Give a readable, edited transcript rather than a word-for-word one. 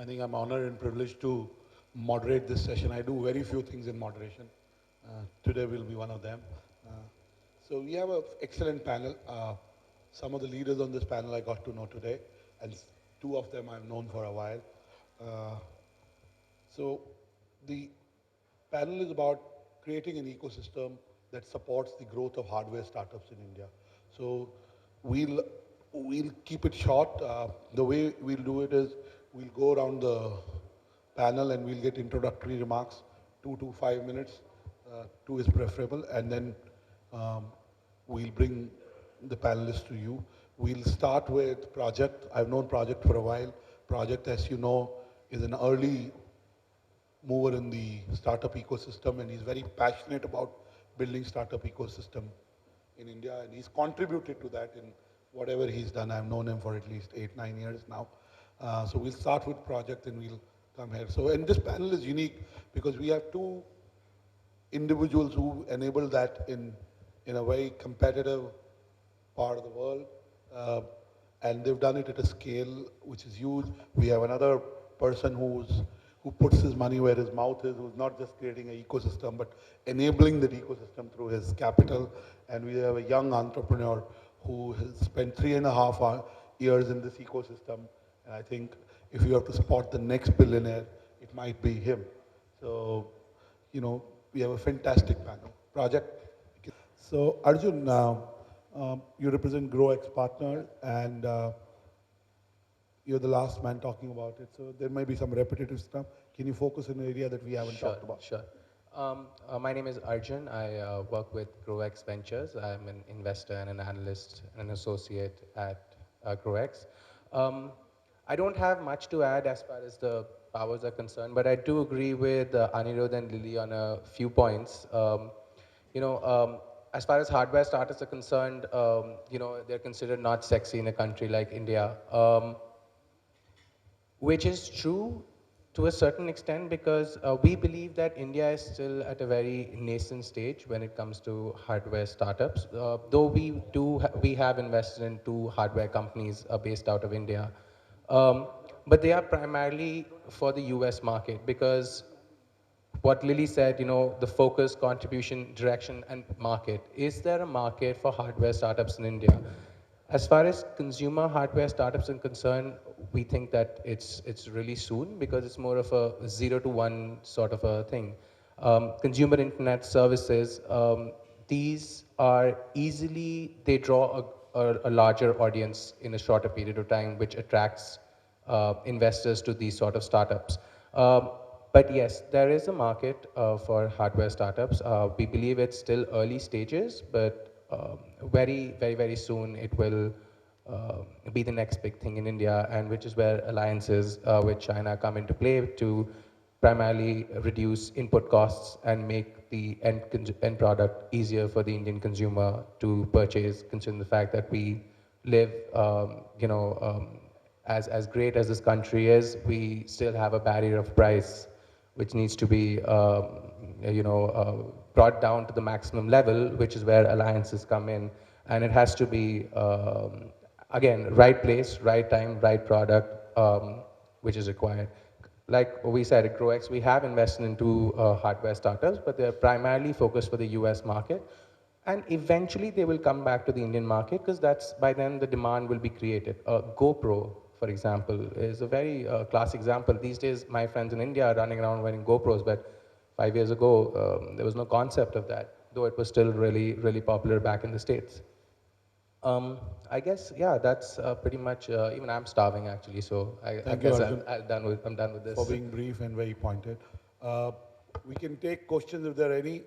I think I'm honored and privileged to moderate this session. I do very few things in moderation. Today will be one of them. So we have an excellent panel. Some of the leaders on this panel I got to know today, and two of them I've known for a while. Uh, so the panel is about creating an ecosystem that supports the growth of hardware startups in India. So we'll we'll keep it short. The way we'll do it is we'll go around the panel and we'll get introductory remarks, 2 to 5 minutes. Two is preferable, and then um, we'll bring the panelists to you. We'll start with Project. I've known Project for a while. Project, as you know, is an early mover in the startup ecosystem, and he's very passionate about building startup ecosystem in India, and he's contributed to that in whatever he's done. I've known him for at least 8, 9 years now. So we'll start with Project and we'll come here. So, and this panel is unique because we have two individuals who enable that in a very competitive part of the world. And they've done it at a scale which is huge. We have another person who puts his money where his mouth is, who's not just creating an ecosystem, but enabling that ecosystem through his capital. And we have a young entrepreneur who has spent 3.5 years in this ecosystem. And I think if you have to spot the next billionaire, it might be him. So, you know, we have a fantastic panel. Project. So, Arjun, you represent GrowX Partner, and you're the last man talking about it. So there may be some repetitive stuff. Can you focus on an area that we haven't talked about? Sure. My name is Arjun. I work with GrowX Ventures. I'm an investor and an analyst and an associate at GrowX. I don't have much to add as far as the powers are concerned, but I do agree with Anirudh and Lily on a few points. As far as hardware startups are concerned, they're considered not sexy in a country like India, which is true to a certain extent because we believe that India is still at a very nascent stage when it comes to hardware startups. Though we have invested in two hardware companies based out of India. But they are primarily for the US market because what Lily said, the focus, contribution, direction, and market. Is there a market for hardware startups in India? As far as consumer hardware startups are concerned, we think that it's really soon because it's more of a 0 to 1 sort of a thing. Consumer internet services, these are they draw a larger audience in a shorter period of time, which attracts investors to these sort of startups. But yes, there is a market for hardware startups. We believe it's still early stages, but very, very, very soon it will be the next big thing in India, and which is where alliances with China come into play to primarily reduce input costs and make the end product easier for the Indian consumer to purchase, considering the fact that we live, as great as this country is, we still have a barrier of price which needs to be brought down to the maximum level, which is where alliances come in. And it has to be, again, right place, right time, right product, which is required. Like we said at GrowX, we have invested into hardware startups, but they're primarily focused for the US market. And eventually they will come back to the Indian market because that's by then the demand will be created. GoPro, for example, is a very classic example. These days, my friends in India are running around wearing GoPros, but 5 years ago, there was no concept of that, though it was still really, really popular back in the States. I guess, yeah, that's pretty much, even I'm starving actually, so I guess I'm done with this. For being brief and very pointed. We can take questions if there are any.